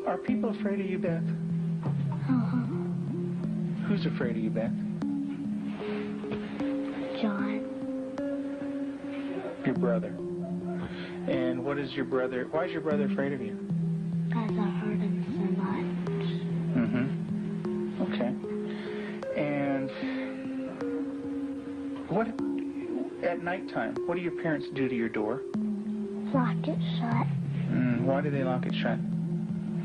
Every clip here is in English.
Are people afraid of you, Beth? Who's afraid of you, Beth? John. Your brother. And why is your brother afraid of you? Because I hurt him so much. Okay. And what, at nighttime, what do your parents do to your door? Lock it shut. Why do they lock it shut?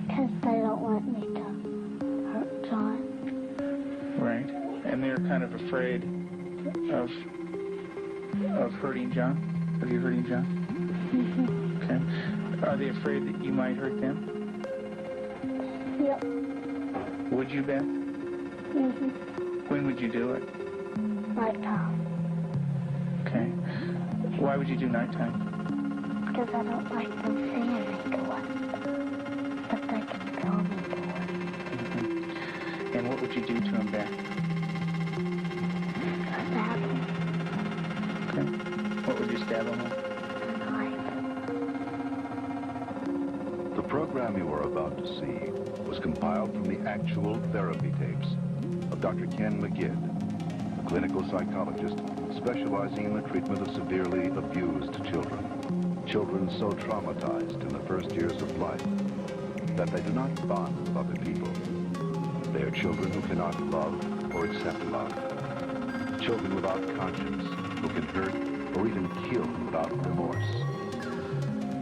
Because they don't want me to hurt John. Right. And they're kind of afraid of hurting John? Of you hurting John? Okay. Are they afraid that you might hurt them? Yep. Would you, Beth? When would you do it? Nighttime. Okay. Why would you do nighttime? Because I don't like them seeing me do it. But they can feel me do it. And what would you do to him, Beth? Stab him. Okay. What would you stab him with? The program you are about to see was compiled from the actual therapy tapes of Dr. Ken McGidd, a clinical psychologist specializing in the treatment of severely abused children. Children so traumatized in the first years of life that they do not bond with other people. They are children who cannot love or accept love. Children without conscience who can hurt or even kill without remorse.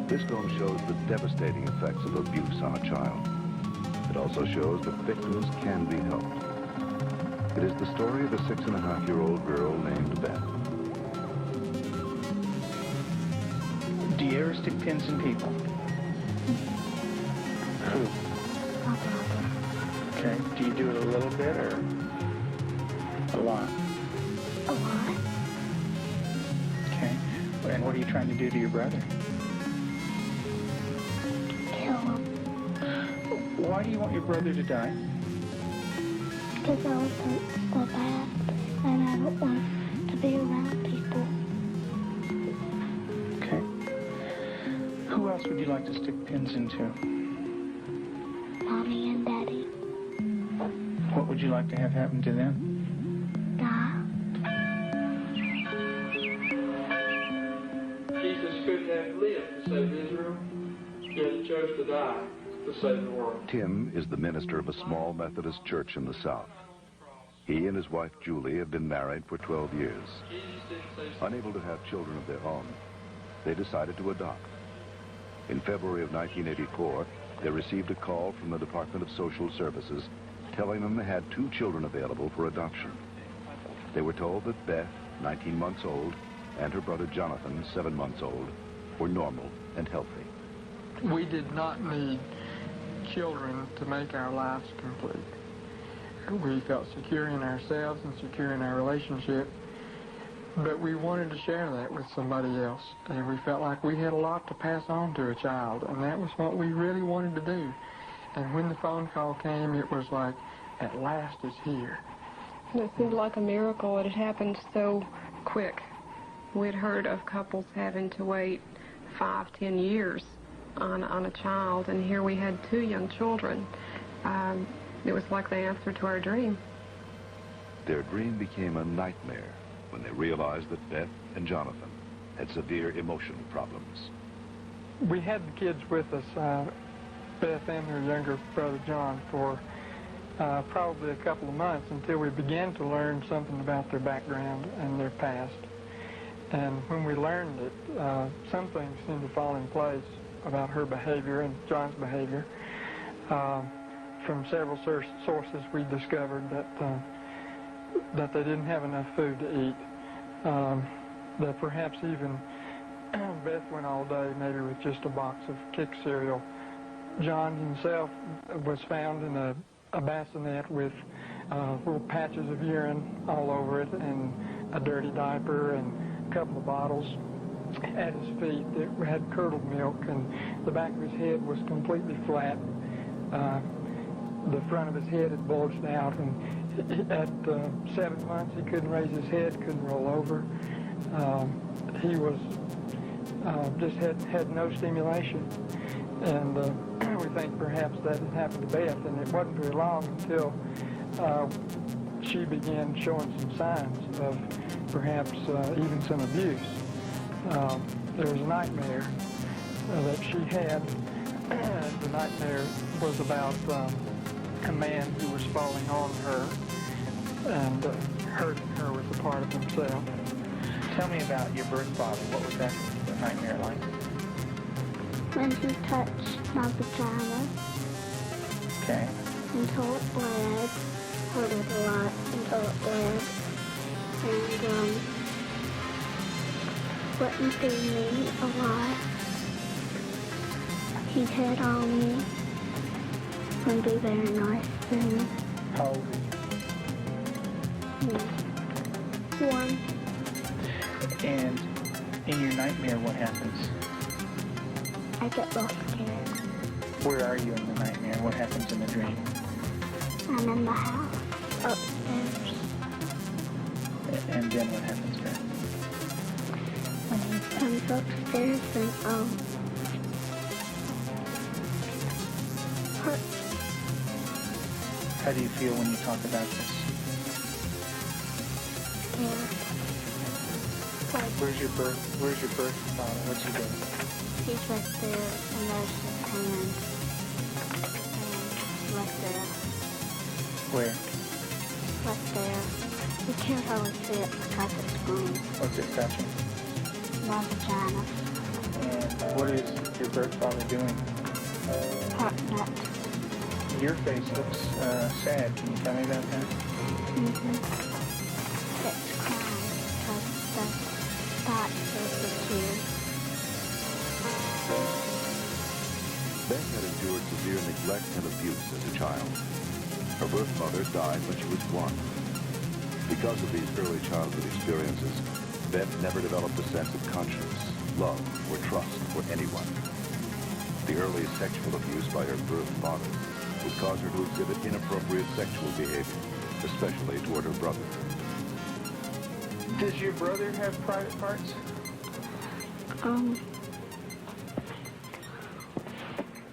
This film shows the devastating effects of abuse on a child. It also shows that victims can be helped. It is the story of a 6.5-year-old girl named Beth. Do you ever stick pins in people? Who? Okay. Do you do it a little bit or a lot? A lot. Okay. And what are you trying to do to your brother? Kill him. Why do you want your brother to die? Because I was hurt so bad, and I don't want to be around people. Okay. Who else would you like to stick pins into? Mommy and Daddy. What would you like to have happen to them? Die. Jesus couldn't have lived to save Israel, yet he chose to die to save the world. Tim is the minister of a small Methodist church in the South. He and his wife Julie have been married for 12 years. Unable to have children of their own, they decided to adopt. In February of 1984, they received a call from the Department of Social Services telling them they had 2 children available for adoption. They were told that Beth, 19 months old, and her brother Jonathan, 7 months old, were normal and healthy. We did not need children to make our lives complete. We felt secure in ourselves and secure in our relationship, but we wanted to share that with somebody else, and we felt like we had a lot to pass on to a child, and that was what we really wanted to do. And when the phone call came, it was like, at last it's here. And it seemed like a miracle. It had happened so quick. We'd heard of couples having to wait 5, 10 years on a child, and here we had 2 young children. It was like the answer to our dream. Their dream became a nightmare when they realized that Beth and Jonathan had severe emotional problems. We had the kids with us, Beth and her younger brother John, for probably a couple of months until we began to learn something about their background and their past. And when we learned it, some things seemed to fall in place about her behavior and John's behavior. From several sources, we discovered that they didn't have enough food to eat. That perhaps even Beth went all day maybe with just a box of Kick cereal. John himself was found in a bassinet with little patches of urine all over it and a dirty diaper and a couple of bottles at his feet that had curdled milk, and the back of his head was completely flat. The front of his head had bulged out, and at 7 months he couldn't raise his head, couldn't roll over. He was just had no stimulation, and we think perhaps that had happened to Beth, and it wasn't very long until she began showing some signs of perhaps even some abuse. There was a nightmare that she had. The nightmare was about a man who was falling on her and hurting her with a part of himself. Tell me about your birth father. What was that nightmare like? When he touched my vagina Okay. until it bled, hurt it a lot until it bled, and wouldn't feed me a lot. He'd hit on me and be very nice to me. How old were you? One, And in your nightmare, what happens? I get real scared. Where are you in the nightmare? What happens in the dream? I'm in the house, upstairs. And then what happens then? When he comes upstairs and, hurt. How do you feel when you talk about this? Scared. Like, Where's your birth father? What's he doing? he's right there, and there's his hand. And right there, Where? right there. You can't really see it because it's green. What's it touching? My vagina. And what is your birth father doing? Hurting it. Your face looks sad. Can you tell me about that? It's crying because the spot is the tears. Beth had endured severe neglect and abuse as a child. Her birth mother died when she was 1. Because of these early childhood experiences, Beth never developed a sense of conscience, love, or trust for anyone. The early sexual abuse by her birth father would cause her to exhibit inappropriate sexual behavior, especially toward her brother. Does your brother have private parts?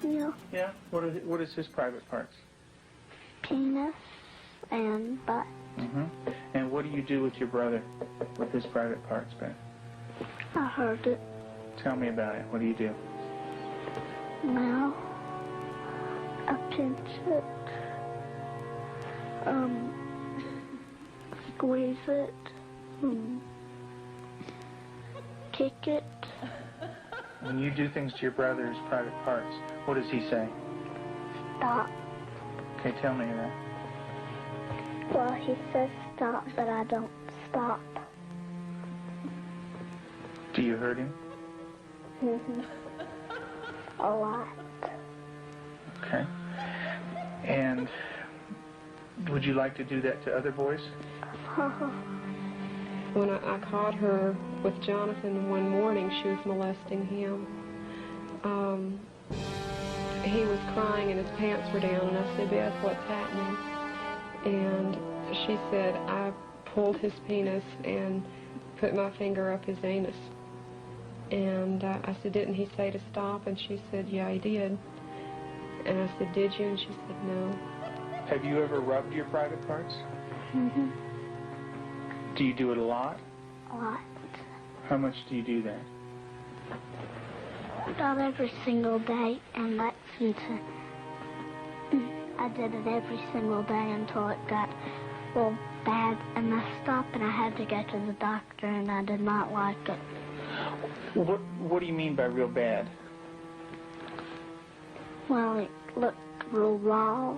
Yeah, Yeah. What is his private parts? penis and butt. Mm-hmm. And what do you do with your brother with his private parts, Beth? I heard it. Tell me about it. What do you do? Now, I pinch it, squeeze it, kick it. When you do things to your brother's private parts, what does he say? Stop. Okay, tell me that. Well, he says stop, but I don't stop. Do you hurt him? A lot. Okay. And would you like to do that to other boys? When I caught her with Jonathan one morning, she was molesting him. He was crying and his pants were down, and I said, Beth, what's happening? And she said, I pulled his penis and put my finger up his anus. And I said, didn't he say to stop? And she said, yeah, he did. And I said, did you? And she said, no. Have you ever rubbed your private parts? Do you do it a lot? A lot. How much do you do that? Not every single day, and that's until I did it every single day until it got real bad and messed up, and I had to go to the doctor, and I did not like it. What do you mean by real bad? Well, it looked real raw,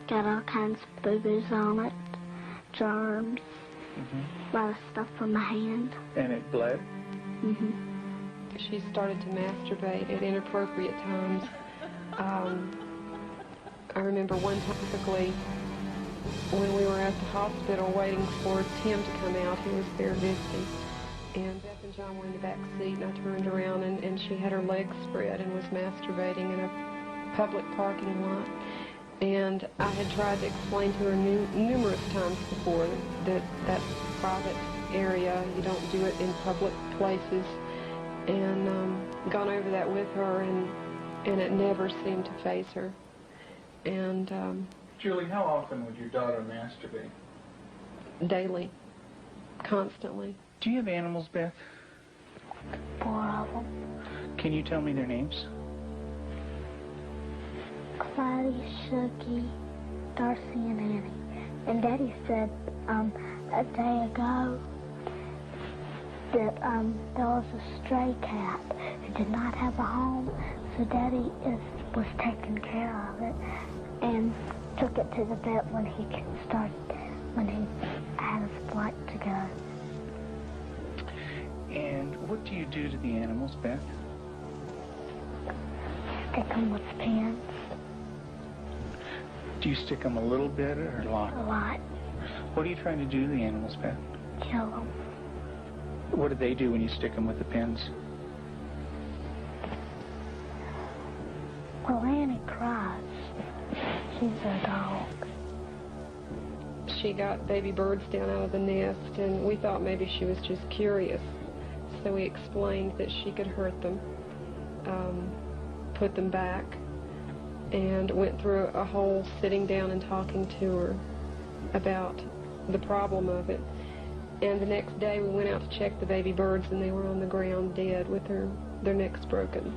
got all kinds of boo-boos on it, germs, a lot of stuff on my hand. And it bled? She started to masturbate at inappropriate times. I remember one time specifically when we were at the hospital waiting for Tim to come out. He was there visiting. And Beth and John were in the back seat, and I turned around, and she had her legs spread and was masturbating in a public parking lot. And I had tried to explain to her numerous times before that that's a private area. You don't do it in public places. And gone over that with her, and and it never seemed to faze her. And Julie, how often would your daughter masturbate? daily, constantly. Do you have animals, Beth? 4 of them. Can you tell me their names? Clyde, Shuggy, Darcy, and Annie. And Daddy said a day ago that there was a stray cat who did not have a home, so Daddy was taking care of it and took it to the vet when he had his flight to go. And what do you do to the animals, Beth? Stick them with pins. Do you stick them a little bit or a lot? A lot. What are you trying to do to the animals, Beth? Kill them. What do they do when you stick them with the pins? Well, Annie cries. She's a dog. She got baby birds down out of the nest, and we thought maybe she was just curious. So we explained that she could hurt them, put them back, and went through a whole sitting down and talking to her about the problem of it. And the next day we went out to check the baby birds, and they were on the ground dead with their necks broken.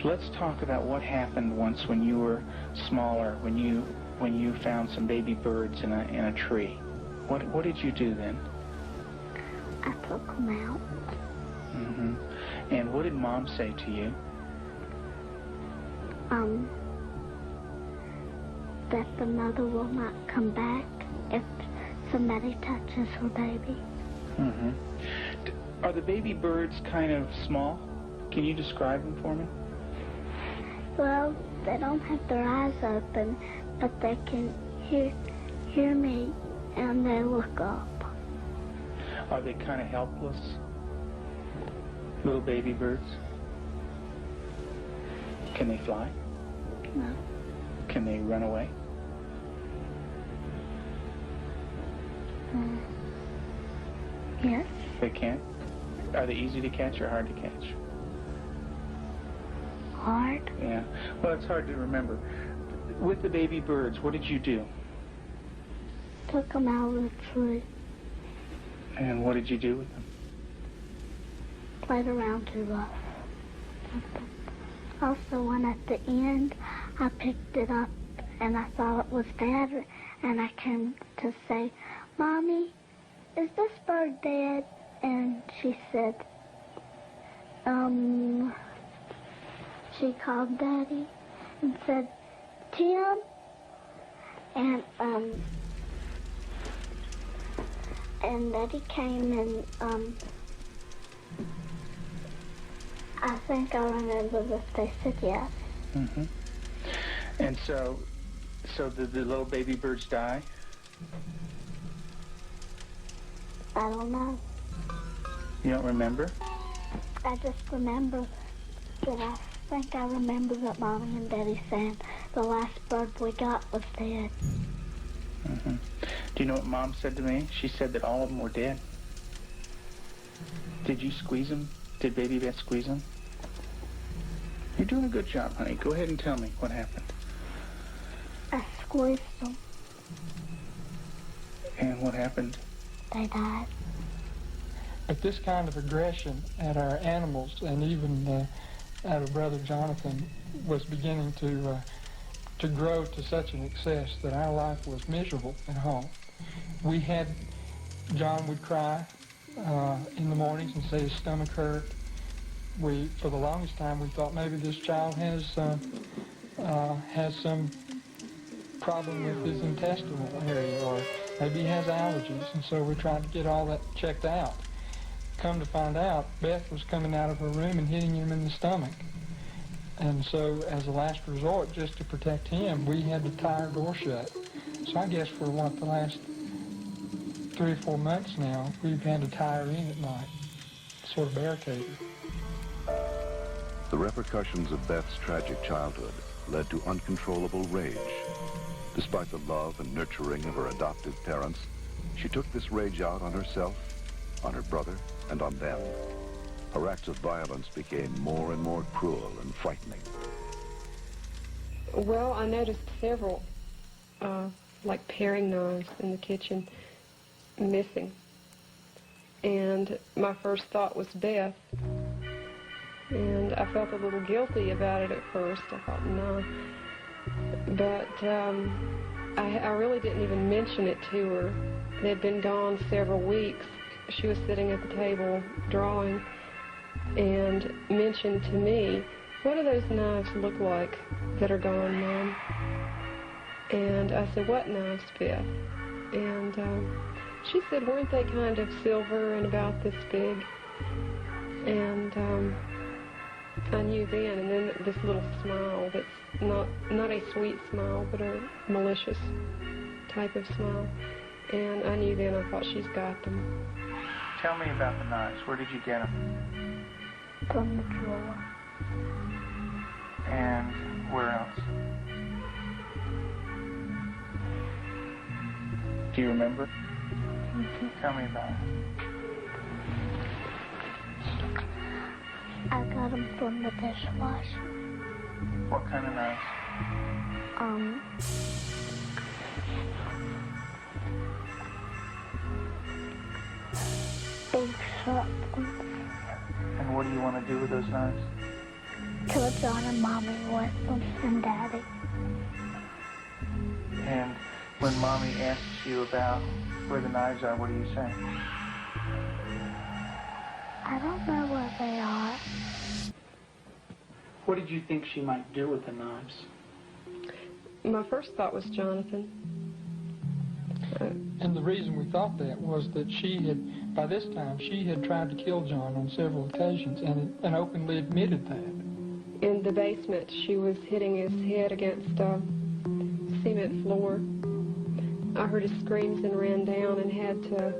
Let's talk about what happened once when you were smaller, when you found some baby birds in a tree. What did you do then? I took them out. Mm-hmm. And what did Mom say to you? That the mother will not come back if somebody touches her baby. Mm-hmm. Are the baby birds kind of small? Can you describe them for me? Well, they don't have their eyes open, but they can hear me, and they look up. Are they kind of helpless? Little baby birds? Can they fly? No. Can they run away? Yes. They can? Are they easy to catch or hard to catch? Hard. Yeah. Well, it's hard to remember. With the baby birds, what did you do? Took them out of the tree. And what did you do with them? Played around too rough. Also, when at the end, I picked it up and I thought it was Dad, and I came to say, Mommy, is this bird dead? And she said, she called Daddy and said, Tim, and Daddy came and, I think I remember that they said yes. Mm-hmm. And so did the little baby birds die? I don't know. You don't remember? I just remember that I remember that Mommy and Daddy saying the last bird we got was dead. Mm-hmm. Do you know what Mom said to me? She said that all of them were dead. Did you squeeze them? Did Baby Beth squeeze them? You're doing a good job, honey. Go ahead and tell me what happened. I squeezed them. And what happened? They died. But this kind of aggression at our animals, and even at our brother Jonathan, was beginning to grow to such an excess that our life was miserable at home. John would cry in the mornings and say his stomach hurt. For the longest time, we thought maybe this child has some problem with his intestinal area, or maybe he has allergies, and so we tried to get all that checked out. Come to find out, Beth was coming out of her room and hitting him in the stomach. And so, as a last resort, just to protect him, we had to tie our door shut. So I guess for the last 3 or 4 months now, we've had to tie her in at night, sort of barricade her. The repercussions of Beth's tragic childhood led to uncontrollable rage. Despite the love and nurturing of her adoptive parents, she took this rage out on herself, on her brother, and on them. her acts of violence became more and more cruel and frightening. Well, I noticed several, like paring knives in the kitchen, missing. And my first thought was Beth. And I felt a little guilty about it at first. I thought, no. But I really didn't even mention it to her. They'd been gone several weeks. She was sitting at the table drawing and mentioned to me, what do those knives look like that are gone, Mom? And I said, what knives, Beth? And she said, weren't they kind of silver and about this big? And I knew then, and then this little smile that's not a sweet smile, but a malicious type of smile. And I knew then, I thought, she's got them. Tell me about the knives. Where did you get them? From the drawer. And where else? Do you remember? Mm-hmm. Tell me about it. I got them from the dishwasher. What kind of knives? Big sharp ones. And what do you want to do with those knives? Kill John and Mommy with them, and Daddy. And when Mommy asks you about where the knives are, what do you say? I don't know where they are. What did you think she might do with the knives? My first thought was Jonathan. And the reason we thought that was that she had, by this time, she had tried to kill John on several occasions and openly admitted that. In the basement, she was hitting his head against a cement floor. I heard his screams and ran down and had to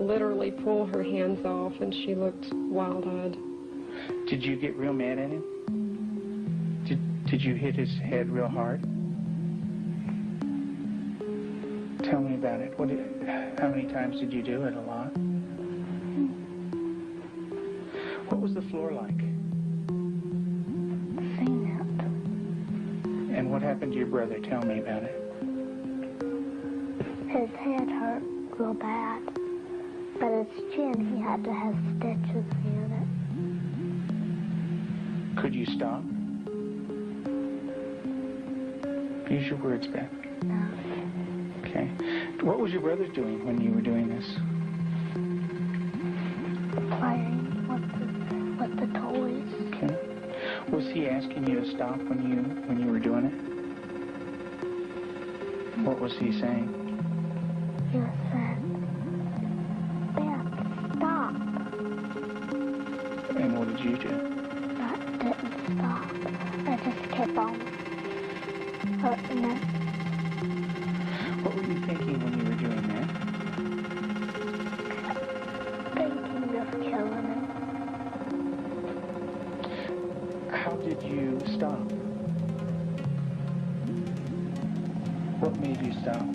literally pull her hands off, and she looked wild-eyed. Did you get real mad at him? Did you hit his head real hard? Tell me about it. How many times did you do it? A lot? What was the floor like? Cement. And what happened to your brother? Tell me about it. His head hurt real bad, but his chin, he had to have stitches in it. Could you stop? Use your words, Beth. No. Okay. What was your brother doing when you were doing this? Playing with the toys. Okay. Was he asking you to stop when you were doing it? What was he saying? He said, Beth, stop. And what did you do? I didn't stop. I just kept on hurting it. What were you thinking when you were doing that? Thinking of killing him. How did you stop? What made you stop?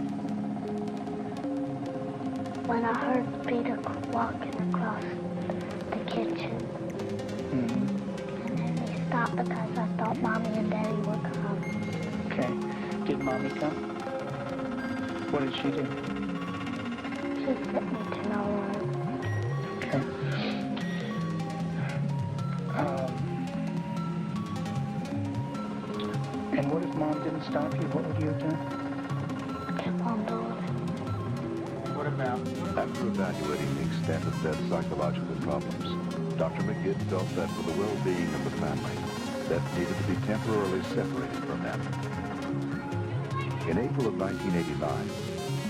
When I heard Peter walking across the kitchen. Mm-hmm. And then he stopped because I thought Mommy and Daddy would come. Okay. Did Mommy come? What did she do? She sent me to no room. Okay. And what if Mom didn't stop you? What would you have done? Kept on doing What about? After evaluating the extent of Beth's psychological problems, Dr. McGidd felt that for the well-being of the family, Beth needed to be temporarily separated from them. In April of 1989,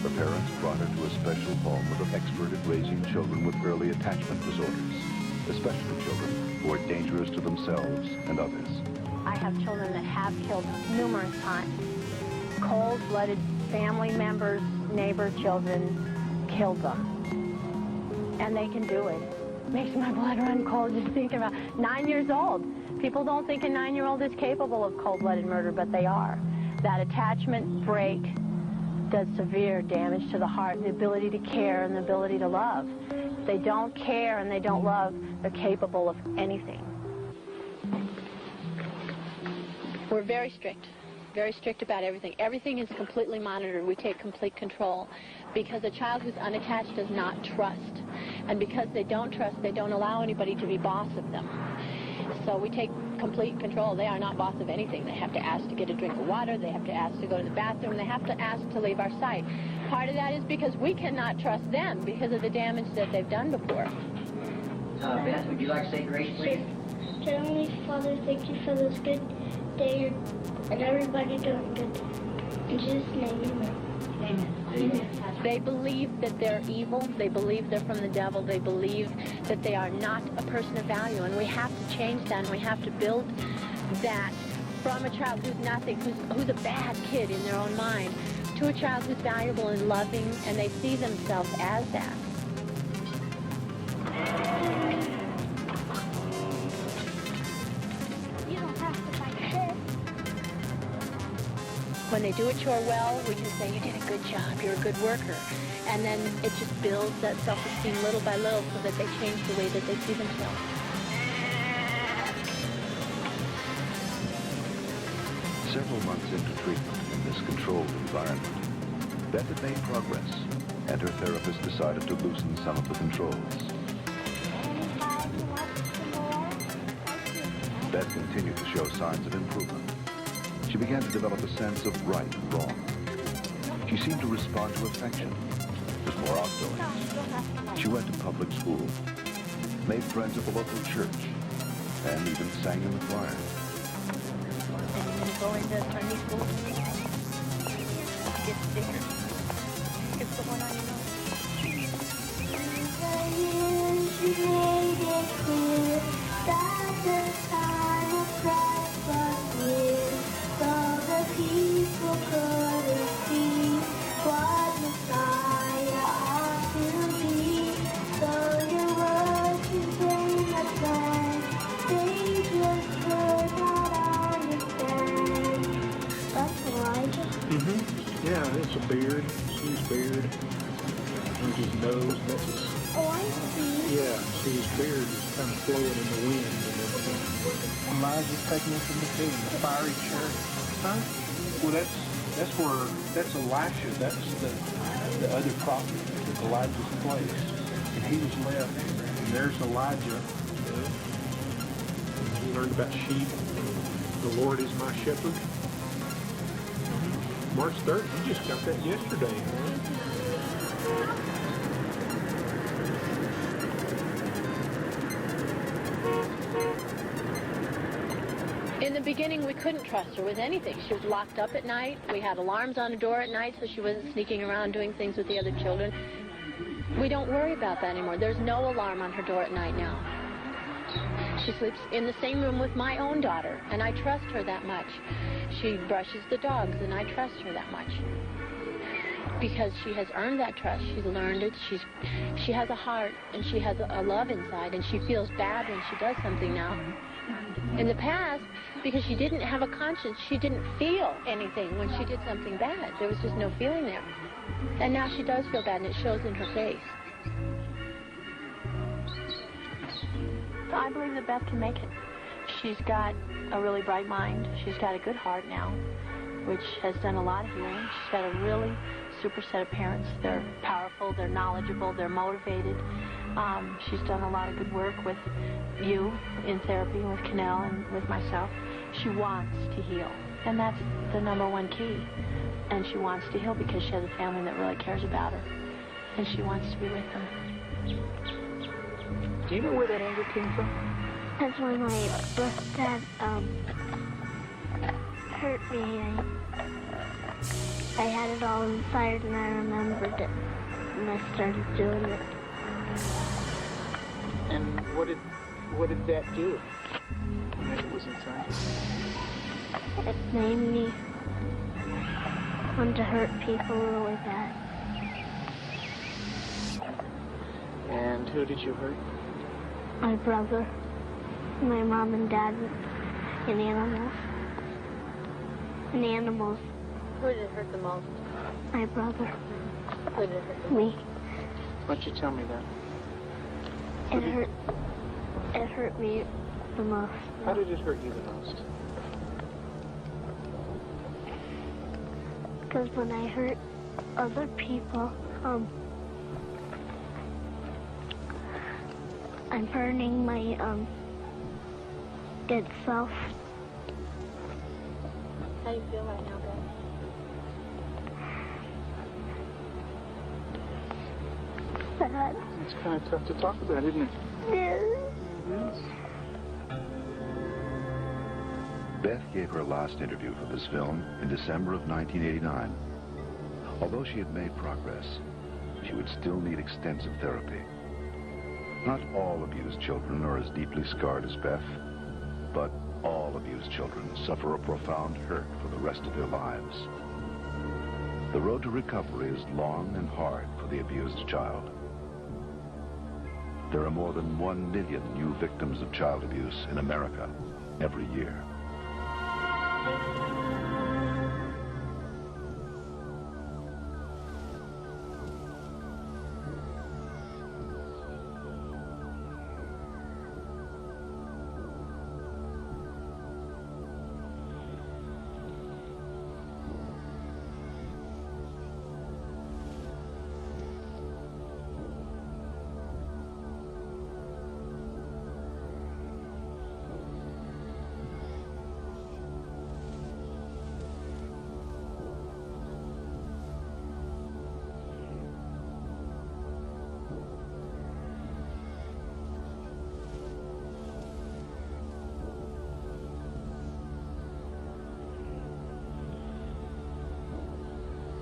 her parents brought her to a special home with an expert at raising children with early attachment disorders, especially children who are dangerous to themselves and others. I have children that have killed numerous times. Cold-blooded family members, neighbor children killed them. And they can do it. Makes my blood run cold just thinking about 9 years old. People don't think a 9-year-old is capable of cold-blooded murder, but they are. That attachment break does severe damage to the heart, the ability to care and the ability to love. they don't care and they don't love, they're capable of anything. We're very strict about everything. Everything is completely monitored. We take complete control because a child who's unattached does not trust. And because they don't trust, they don't allow anybody to be boss of them. So we take complete control. They are not boss of anything. They have to ask to get a drink of water. They have to ask to go to the bathroom. They have to ask to leave our sight. Part of that is because we cannot trust them because of the damage that they've done before. Beth, would you like to say grace, please? Dear Heavenly Father, thank you for this good day and everybody doing good. In Jesus' name, amen. Amen. They believe that they're evil. They believe they're from the devil. They believe that they are not a person of value. And we have to change that. And we have to build that from a child who's nothing, who's a bad kid in their own mind, to a child who's valuable and loving, and they see themselves as that. You don't have to fight shit. When they do a chore well, we can say, you did a good job, you're a good worker. And then it just builds that self-esteem little by little so that they change the way that they see themselves. Several months into treatment in this controlled environment, Beth had made progress, and her therapist decided to loosen some of the controls. Beth continued to show signs of improvement. She began to develop a sense of right and wrong. She seemed to respond to affection, was more outgoing. She went to public school, made friends at the local church, and even sang in the choir. And you're going to go into Sunday school? Get stickers. It's the one on your nose. People couldn't see what Messiah ought to be. So your words became a plan. They just could not understand. That's Elijah. Yeah, it's a beard. His beard. There's his nose. That's his... Oh, I see. Yeah, see his beard is kind of flowing in the wind and everything. Elijah's taking us in the fiery chariot. Huh? Well, that's Elisha. That's the other prophet that took Elijah's place. And he was left. And there's Elijah. He learned about sheep. The Lord is my shepherd. March 3rd, you just got that yesterday, huh? In the beginning, we couldn't trust her with anything. She was locked up at night. We had alarms on the door at night so she wasn't sneaking around doing things with the other children. We don't worry about that anymore. There's no alarm on her door at night now. She sleeps in the same room with my own daughter, and I trust her that much. She brushes the dogs, and I trust her that much. Because she has earned that trust. She's learned it. She has a heart, and she has a love inside, and she feels bad when she does something now. In the past, because she didn't have a conscience, she didn't feel anything when she did something bad. There was just no feeling there. And now she does feel bad, and it shows in her face. I believe that Beth can make it. She's got a really bright mind. She's got a good heart now, which has done a lot of healing. She's got a really super set of parents. They're powerful, they're knowledgeable, they're motivated. She's done a lot of good work with you in therapy, with Cannell and with myself. She wants to heal, and that's the number one key. And she wants to heal because she has a family that really cares about her, and she wants to be with them. Do you know where that anger came from? That's when my dad hurt me. I had it all inside, and I remembered it, and I started doing it. And what did that do when it was inside? It made me want to hurt people really bad. And who did you hurt? My brother, my mom and dad, and animals. And animals. Who did it hurt the most? My brother. Who did it hurt the most? Me. Why don't you tell me that? It hurt me the most. How did it hurt you the most? Because when I hurt other people, I'm hurting my good self. How do you feel right now, Beth? Sad. It's kind of tough to talk about, isn't it? Yes. Beth gave her last interview for this film in December of 1989. Although she had made progress, she would still need extensive therapy. Not all abused children are as deeply scarred as Beth, but all abused children suffer a profound hurt for the rest of their lives. The road to recovery is long and hard for the abused child. There are more than 1 million new victims of child abuse in America every year.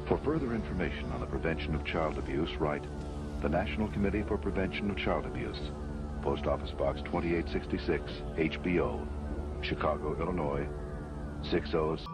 For further information on the prevention of child abuse, write the National Committee for Prevention of Child Abuse, Post Office Box 2866, HBO, Chicago, Illinois, 606.